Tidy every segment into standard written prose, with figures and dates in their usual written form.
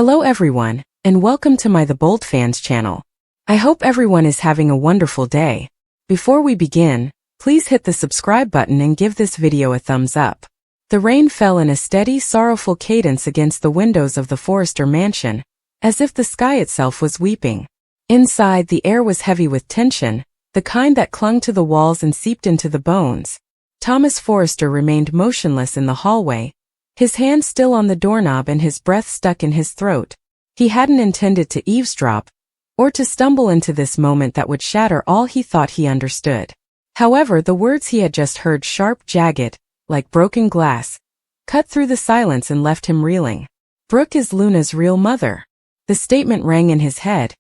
Hello everyone, and welcome to my The Bold Fans channel. I hope everyone is having a wonderful day. Before we begin, please hit the subscribe button and give this video a thumbs up. The rain fell in a steady, sorrowful cadence against the windows of the Forrester mansion, as if the sky itself was weeping. Inside, the air was heavy with tension, the kind that clung to the walls and seeped into the bones. Thomas Forrester remained motionless in the hallway, his hand still on the doorknob and his breath stuck in his throat. He hadn't intended to eavesdrop, or to stumble into this moment that would shatter all he thought he understood. However, the words he had just heard, sharp, jagged, like broken glass, cut through the silence and left him reeling. Brooke is Luna's real mother. The statement rang in his head,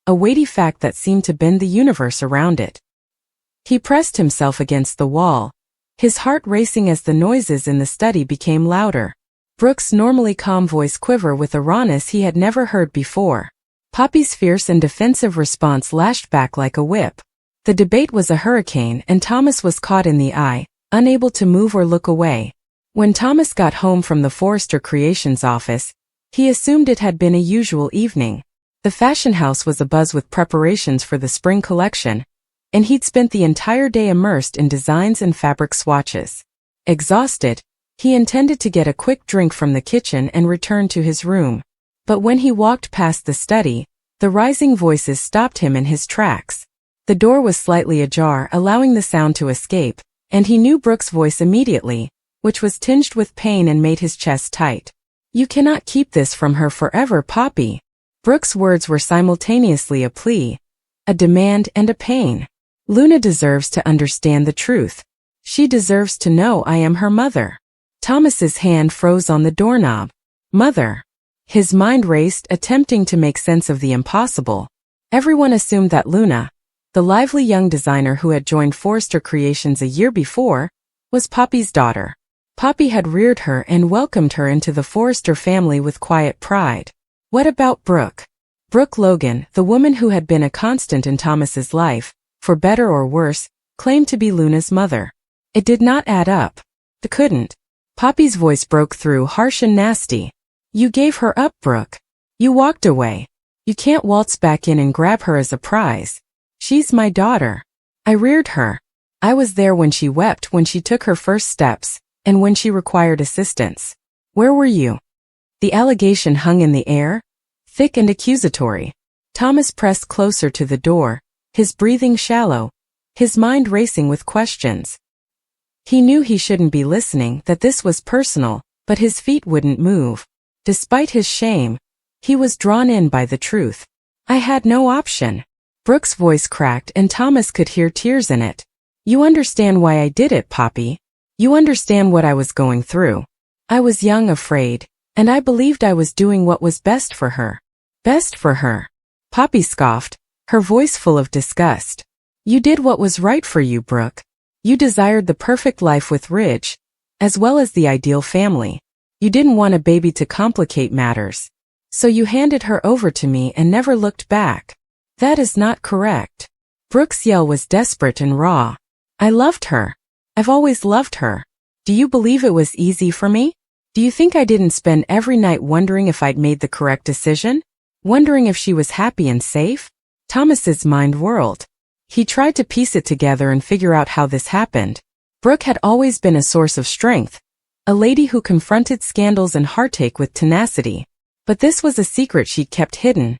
a weighty fact that seemed to bend the universe around it. He pressed himself against the wall, his heart racing as the noises in the study became louder. Brooke's normally calm voice quivered with a rawness he had never heard before. Poppy's fierce and defensive response lashed back like a whip. The debate was a hurricane, and Thomas was caught in the eye, unable to move or look away. When Thomas got home from the Forrester Creations office, he assumed it had been a usual evening. The fashion house was abuzz with preparations for the spring collection, and he'd spent the entire day immersed in designs and fabric swatches. Exhausted, he intended to get a quick drink from the kitchen and return to his room. But when he walked past the study, the rising voices stopped him in his tracks. The door was slightly ajar, allowing the sound to escape, and he knew Brooke's voice immediately, which was tinged with pain and made his chest tight. "You cannot keep this from her forever, Poppy." Brooke's words were simultaneously a plea, a demand, and a pain. "Luna deserves to understand the truth. She deserves to know I am her mother." Thomas's hand froze on the doorknob. Mother. His mind raced, attempting to make sense of the impossible. Everyone assumed that Luna, the lively young designer who had joined Forrester Creations a year before, was Poppy's daughter. Poppy had reared her and welcomed her into the Forrester family with quiet pride. What about Brooke? Brooke Logan, the woman who had been a constant in Thomas's life, for better or worse, claimed to be Luna's mother. It did not add up. It couldn't. Poppy's voice broke through, harsh and nasty. "You gave her up, Brooke. You walked away. You can't waltz back in and grab her as a prize. She's my daughter. I reared her. I was there when she wept, when she took her first steps, and when she required assistance. Where were you?" The allegation hung in the air, thick and accusatory. Thomas pressed closer to the door, his breathing shallow, his mind racing with questions. He knew he shouldn't be listening, that this was personal, but his feet wouldn't move. Despite his shame, he was drawn in by the truth. "I had no option." Brooke's voice cracked and Thomas could hear tears in it. "You understand why I did it, Poppy. You understand what I was going through. I was young, afraid, and I believed I was doing what was best for her." "Best for her?" Poppy scoffed, her voice full of disgust. "You did what was right for you, Brooke. You desired the perfect life with Ridge, as well as the ideal family. You didn't want a baby to complicate matters. So you handed her over to me and never looked back. That is not correct." Brooke's yell was desperate and raw. "I loved her. I've always loved her. Do you believe it was easy for me? Do you think I didn't spend every night wondering if I'd made the correct decision? Wondering if she was happy and safe?" Thomas's mind whirled. He tried to piece it together and figure out how this happened. Brooke had always been a source of strength, a lady who confronted scandals and heartache with tenacity. But this was a secret she'd kept hidden,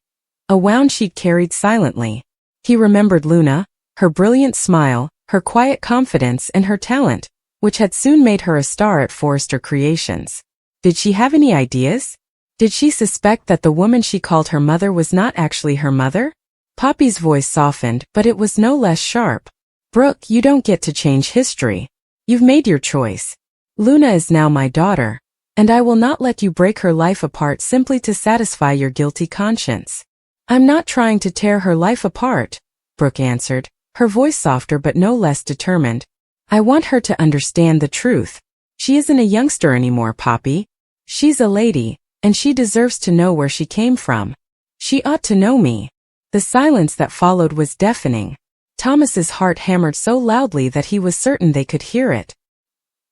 a wound she'd carried silently. He remembered Luna, her brilliant smile, her quiet confidence, and her talent, which had soon made her a star at Forrester Creations. Did she have any ideas? Did she suspect that the woman she called her mother was not actually her mother? Poppy's voice softened, but it was no less sharp. "Brooke, you don't get to change history. You've made your choice. Luna is now my daughter, and I will not let you break her life apart simply to satisfy your guilty conscience." "I'm not trying to tear her life apart," Brooke answered, her voice softer but no less determined. "I want her to understand the truth. She isn't a youngster anymore, Poppy. She's a lady, and she deserves to know where she came from. She ought to know me." The silence that followed was deafening. Thomas's heart hammered so loudly that he was certain they could hear it.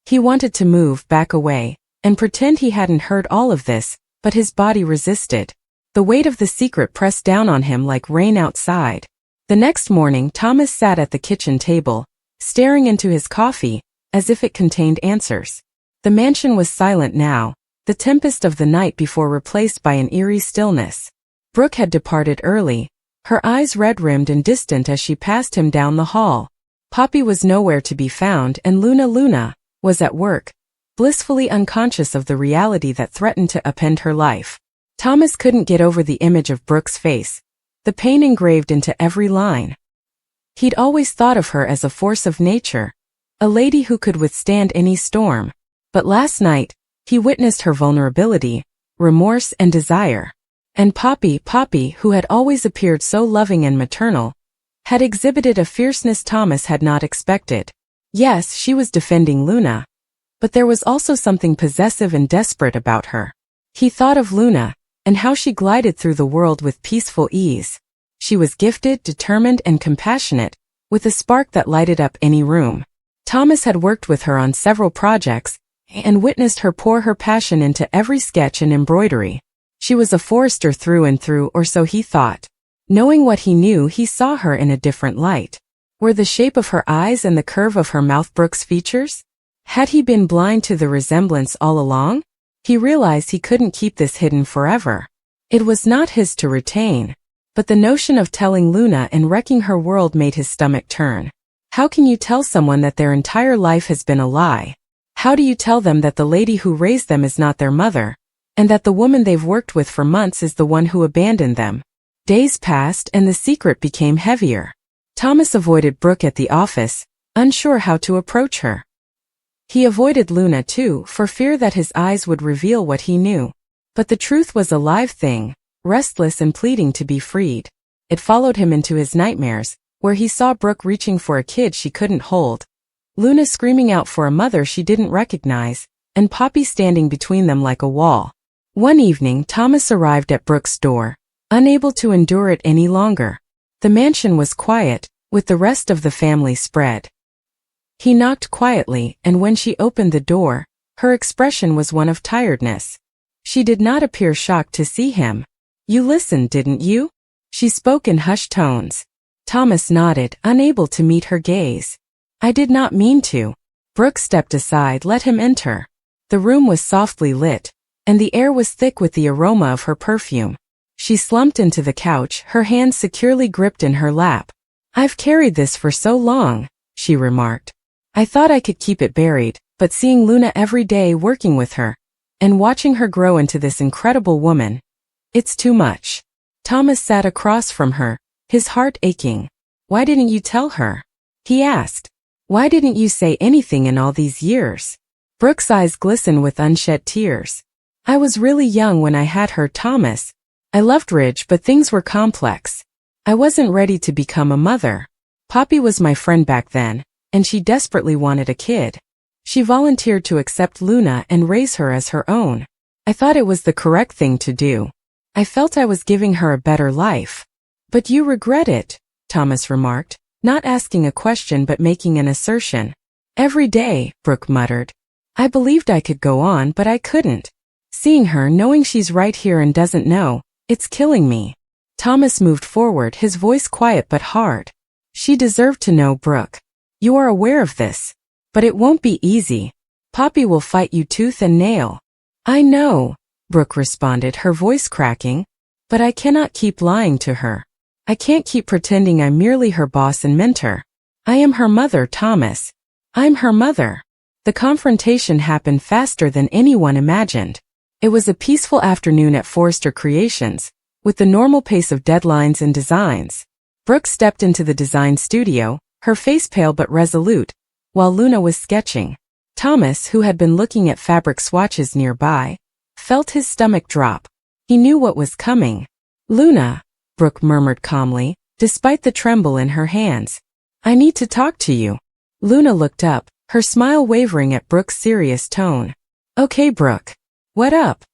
He wanted to move, back away, and pretend he hadn't heard all of this, but his body resisted. The weight of the secret pressed down on him like rain outside. The next morning, Thomas sat at the kitchen table, staring into his coffee, as if it contained answers. The mansion was silent now, the tempest of the night before replaced by an eerie stillness. Brooke had departed early, her eyes red-rimmed and distant as she passed him down the hall. Poppy was nowhere to be found, and Luna was at work, blissfully unconscious of the reality that threatened to upend her life. Thomas couldn't get over the image of Brooke's face, the pain engraved into every line. He'd always thought of her as a force of nature, a lady who could withstand any storm. But last night, he witnessed her vulnerability, remorse and desire. And Poppy, who had always appeared so loving and maternal, had exhibited a fierceness Thomas had not expected. Yes, she was defending Luna, but there was also something possessive and desperate about her. He thought of Luna, and how she glided through the world with peaceful ease. She was gifted, determined, and compassionate, with a spark that lighted up any room. Thomas had worked with her on several projects, and witnessed her pour her passion into every sketch and embroidery. She was a Forester through and through, or so he thought. Knowing what he knew, he saw her in a different light. Were the shape of her eyes and the curve of her mouth Brooke's features? Had he been blind to the resemblance all along? He realized he couldn't keep this hidden forever. It was not his to retain. But the notion of telling Luna and wrecking her world made his stomach turn. How can you tell someone that their entire life has been a lie? How do you tell them that the lady who raised them is not their mother, and that the woman they've worked with for months is the one who abandoned them? Days passed and the secret became heavier. Thomas avoided Brooke at the office, unsure how to approach her. He avoided Luna too, for fear that his eyes would reveal what he knew. But the truth was a live thing, restless and pleading to be freed. It followed him into his nightmares, where he saw Brooke reaching for a kid she couldn't hold, Luna screaming out for a mother she didn't recognize, and Poppy standing between them like a wall. One evening, Thomas arrived at Brooke's door, unable to endure it any longer. The mansion was quiet, with the rest of the family spread. He knocked quietly, and when she opened the door, her expression was one of tiredness. She did not appear shocked to see him. "You listened, didn't you?" She spoke in hushed tones. Thomas nodded, unable to meet her gaze. "I did not mean to." Brooke stepped aside, let him enter. The room was softly lit, and the air was thick with the aroma of her perfume. She slumped into the couch, her hands securely gripped in her lap. "I've carried this for so long," she remarked. "I thought I could keep it buried, but seeing Luna every day working with her, and watching her grow into this incredible woman, it's too much." Thomas sat across from her, his heart aching. "Why didn't you tell her?" he asked. "Why didn't you say anything in all these years?" Brooke's eyes glistened with unshed tears. "I was really young when I had her, Thomas. I loved Ridge, but things were complex. I wasn't ready to become a mother. Poppy was my friend back then, and she desperately wanted a kid. She volunteered to accept Luna and raise her as her own. I thought it was the correct thing to do. I felt I was giving her a better life." "But you regret it," Thomas remarked, not asking a question but making an assertion. "Every day," Brooke muttered. "I believed I could go on, but I couldn't. Seeing her, knowing she's right here and doesn't know, it's killing me." Thomas moved forward, his voice quiet but hard. "She deserved to know, Brooke. You are aware of this. But it won't be easy. Poppy will fight you tooth and nail." "I know," Brooke responded, her voice cracking. "But I cannot keep lying to her. I can't keep pretending I'm merely her boss and mentor. I am her mother, Thomas. I'm her mother." The confrontation happened faster than anyone imagined. It was a peaceful afternoon at Forrester Creations, with the normal pace of deadlines and designs. Brooke stepped into the design studio, her face pale but resolute, while Luna was sketching. Thomas, who had been looking at fabric swatches nearby, felt his stomach drop. He knew what was coming. "Luna," Brooke murmured calmly, despite the tremble in her hands. "I need to talk to you." Luna looked up, her smile wavering at Brooke's serious tone. "Okay, Brooke. What up?"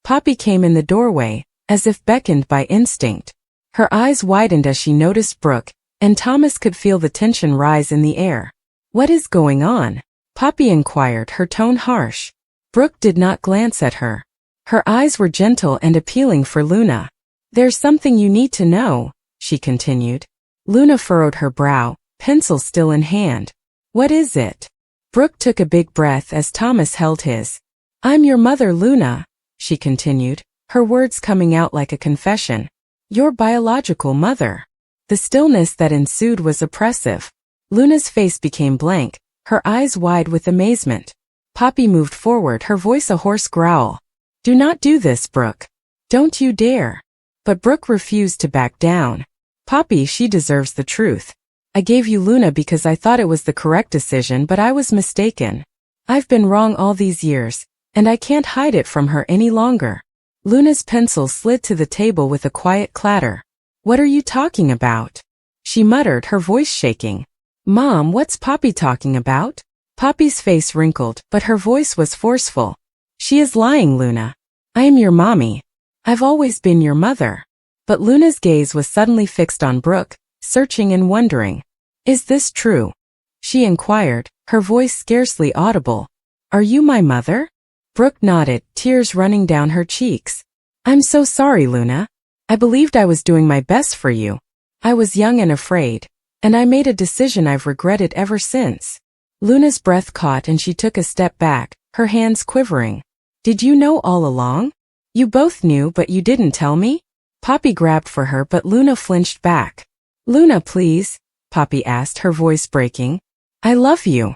Poppy came in the doorway, as if beckoned by instinct. Her eyes widened as she noticed Brooke, and Thomas could feel the tension rise in the air. "What is going on?" Poppy inquired, her tone harsh. Brooke did not glance at her. Her eyes were gentle and appealing for Luna. There's something you need to know, she continued. Luna furrowed her brow, pencil still in hand. What is it? Brooke took a big breath as Thomas held his. I'm your mother, Luna, she continued, her words coming out like a confession. Your biological mother. The stillness that ensued was oppressive. Luna's face became blank, her eyes wide with amazement. Poppy moved forward, her voice a hoarse growl. Do not do this, Brooke. Don't you dare. But Brooke refused to back down. Poppy, she deserves the truth. I gave you Luna because I thought it was the correct decision, but I was mistaken. I've been wrong all these years, and I can't hide it from her any longer. Luna's pencil slid to the table with a quiet clatter. What are you talking about? She muttered, her voice shaking. Mom, what's Poppy talking about? Poppy's face wrinkled, but her voice was forceful. She is lying, Luna. I am your mommy. I've always been your mother. But Luna's gaze was suddenly fixed on Brooke, searching and wondering. Is this true? She inquired, her voice scarcely audible. Are you my mother? Brooke nodded, tears running down her cheeks. I'm so sorry, Luna. I believed I was doing my best for you. I was young and afraid, and I made a decision I've regretted ever since. Luna's breath caught and she took a step back, her hands quivering. Did you know all along? You both knew, but you didn't tell me? Poppy grabbed for her, but Luna flinched back. Luna, please, Poppy asked, her voice breaking. I love you.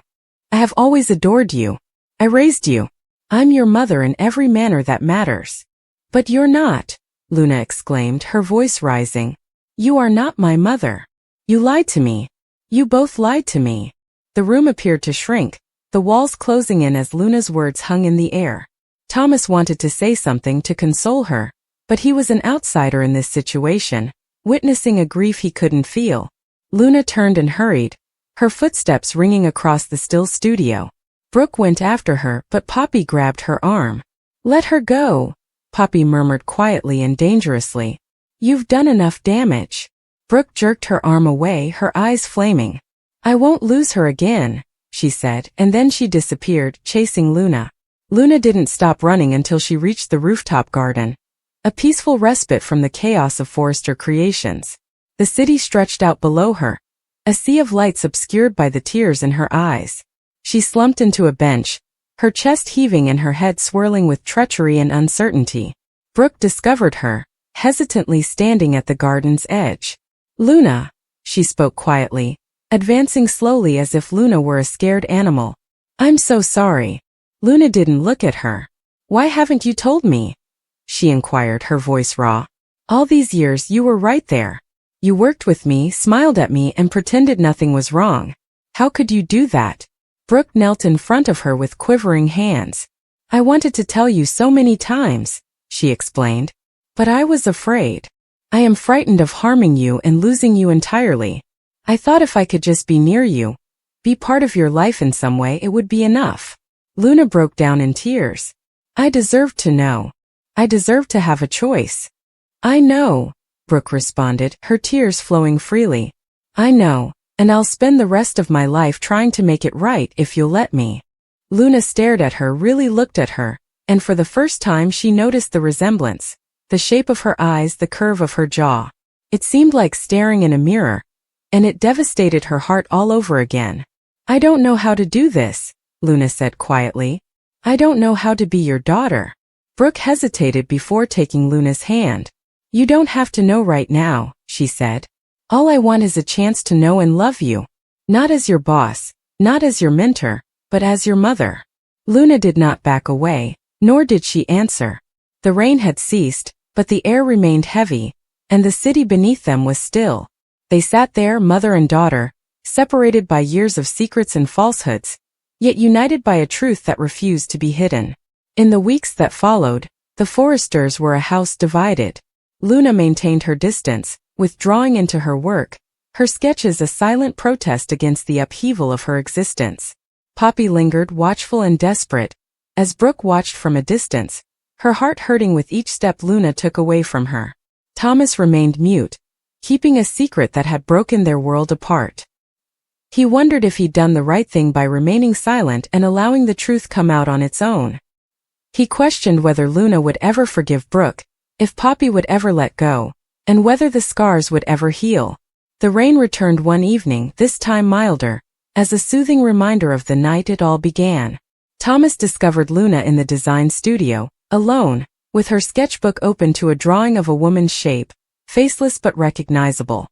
I have always adored you. I raised you. I'm your mother in every manner that matters. But you're not, Luna exclaimed, her voice rising. You are not my mother. You lied to me. You both lied to me. The room appeared to shrink, the walls closing in as Luna's words hung in the air. Thomas wanted to say something to console her, but he was an outsider in this situation, witnessing a grief he couldn't feel. Luna turned and hurried, her footsteps ringing across the still studio. Brooke went after her, but Poppy grabbed her arm. Let her go, Poppy murmured quietly and dangerously. You've done enough damage. Brooke jerked her arm away, her eyes flaming. I won't lose her again, she said, and then she disappeared, chasing Luna. Luna didn't stop running until she reached the rooftop garden, a peaceful respite from the chaos of Forrester creations. The city stretched out below her, a sea of lights obscured by the tears in her eyes. She slumped into a bench, her chest heaving and her head swirling with treachery and uncertainty. Brooke discovered her, hesitantly standing at the garden's edge. Luna, she spoke quietly, advancing slowly as if Luna were a scared animal. I'm so sorry. Luna didn't look at her. Why haven't you told me? She inquired, her voice raw. All these years you were right there. You worked with me, smiled at me, and pretended nothing was wrong. How could you do that? Brooke knelt in front of her with quivering hands. I wanted to tell you so many times, she explained. But I was afraid. I am frightened of harming you and losing you entirely. I thought if I could just be near you, be part of your life in some way, it would be enough. Luna broke down in tears. I deserved to know. I deserved to have a choice. I know, Brooke responded, her tears flowing freely. I know, and I'll spend the rest of my life trying to make it right if you'll let me. Luna stared at her, really looked at her, and for the first time she noticed the resemblance, the shape of her eyes, the curve of her jaw. It seemed like staring in a mirror, and it devastated her heart all over again. I don't know how to do this, Luna said quietly. I don't know how to be your daughter. Brooke hesitated before taking Luna's hand. You don't have to know right now, she said. All I want is a chance to know and love you. Not as your boss, not as your mentor, but as your mother. Luna did not back away, nor did she answer. The rain had ceased, but the air remained heavy, and the city beneath them was still. They sat there, mother and daughter, separated by years of secrets and falsehoods, yet united by a truth that refused to be hidden. In the weeks that followed, the Forresters were a house divided. Luna maintained her distance, withdrawing into her work, her sketches a silent protest against the upheaval of her existence. Poppy lingered, watchful and desperate, as Brooke watched from a distance, her heart hurting with each step Luna took away from her. Thomas remained mute, keeping a secret that had broken their world apart. He wondered if he'd done the right thing by remaining silent and allowing the truth come out on its own. He questioned whether Luna would ever forgive Brooke, if Poppy would ever let go, and whether the scars would ever heal. The rain returned one evening, this time milder, as a soothing reminder of the night it all began. Thomas discovered Luna in the design studio, alone, with her sketchbook open to a drawing of a woman's shape, faceless but recognizable.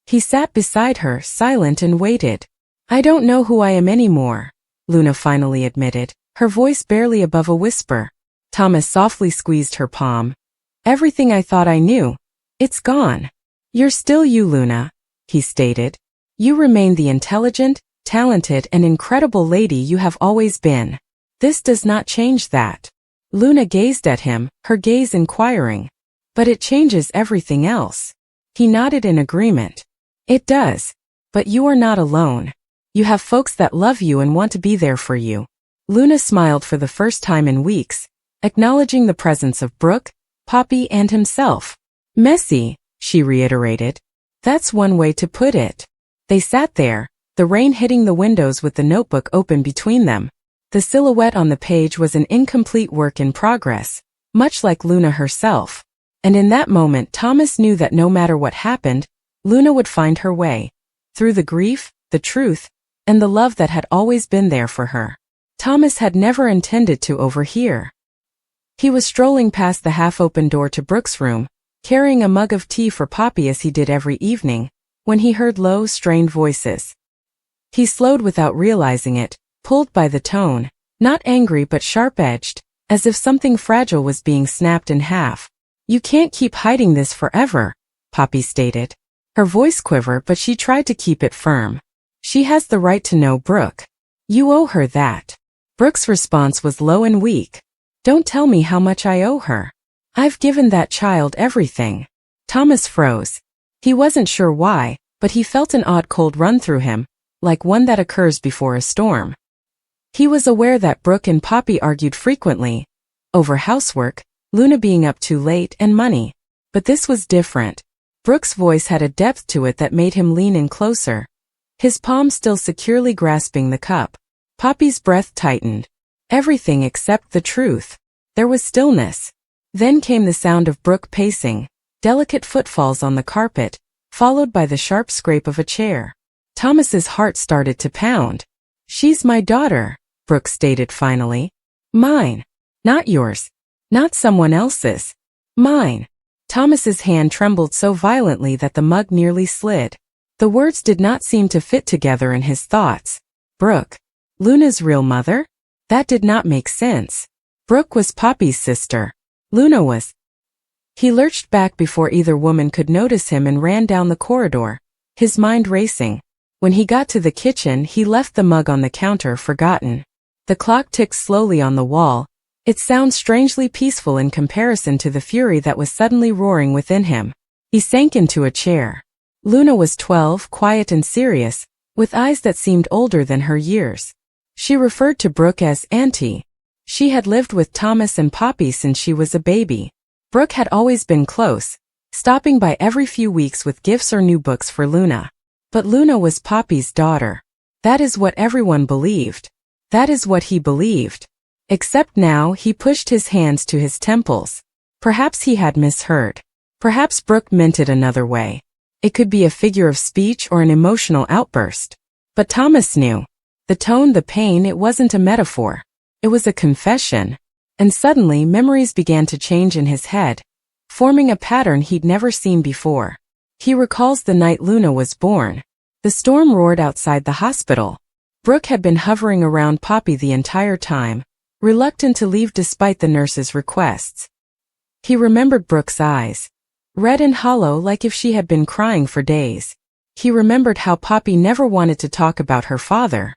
He sat beside her, silent, and waited. "I don't know who I am anymore," Luna finally admitted, her voice barely above a whisper. Thomas softly squeezed her palm. "Everything I thought I knew, it's gone." "You're still you, Luna," he stated. "You remain the intelligent, talented, and incredible lady you have always been. This does not change that." Luna gazed at him, her gaze inquiring. "But it changes everything else." He nodded in agreement. "It does. But you are not alone. You have folks that love you and want to be there for you." Luna smiled for the first time in weeks, acknowledging the presence of Brooke, Poppy, and himself. "Messy," she reiterated. "That's one way to put it." They sat there, the rain hitting the windows with the notebook open between them. The silhouette on the page was an incomplete work in progress, much like Luna herself. And in that moment Thomas knew that no matter what happened, Luna would find her way, through the grief, the truth, and the love that had always been there for her. Thomas had never intended to overhear. He was strolling past the half-open door to Brooke's room, carrying a mug of tea for Poppy as he did every evening, when he heard low, strained voices. He slowed without realizing it, pulled by the tone, not angry but sharp-edged, as if something fragile was being snapped in half. "You can't keep hiding this forever," Poppy stated. Her voice quivered, but she tried to keep it firm. "She has the right to know, Brooke. You owe her that." Brooke's response was low and weak. "Don't tell me how much I owe her. I've given that child everything." Thomas froze. He wasn't sure why, but he felt an odd cold run through him, like one that occurs before a storm. He was aware that Brooke and Poppy argued frequently, over housework, Luna being up too late, and money. But this was different. Brooke's voice had a depth to it that made him lean in closer, his palm still securely grasping the cup. Poppy's breath tightened. Everything except the truth. There was stillness. Then came the sound of Brooke pacing, delicate footfalls on the carpet, followed by the sharp scrape of a chair. Thomas's heart started to pound. "She's my daughter," Brooke stated finally. "Mine. Not yours. Not someone else's. Mine." Thomas's hand trembled so violently that the mug nearly slid. The words did not seem to fit together in his thoughts. Brooke. Luna's real mother? That did not make sense. Brooke was Poppy's sister. Luna was. He lurched back before either woman could notice him and ran down the corridor, his mind racing. When he got to the kitchen, he left the mug on the counter, forgotten. The clock ticked slowly on the wall, its sound strangely peaceful in comparison to the fury that was suddenly roaring within him. He sank into a chair. Luna was 12, quiet and serious, with eyes that seemed older than her years. She referred to Brooke as Auntie. She had lived with Thomas and Poppy since she was a baby. Brooke had always been close, stopping by every few weeks with gifts or new books for Luna. But Luna was Poppy's daughter. That is what everyone believed. That is what he believed. Except now he pushed his hands to his temples. Perhaps he had misheard. Perhaps Brooke meant it another way. It could be a figure of speech or an emotional outburst. But Thomas knew. The tone, the pain, it wasn't a metaphor. It was a confession. And suddenly memories began to change in his head, forming a pattern he'd never seen before. He recalls the night Luna was born. The storm roared outside the hospital. Brooke had been hovering around Poppy the entire time, reluctant to leave despite the nurse's requests. He remembered Brooke's eyes, red and hollow like if she had been crying for days. He remembered how Poppy never wanted to talk about her father.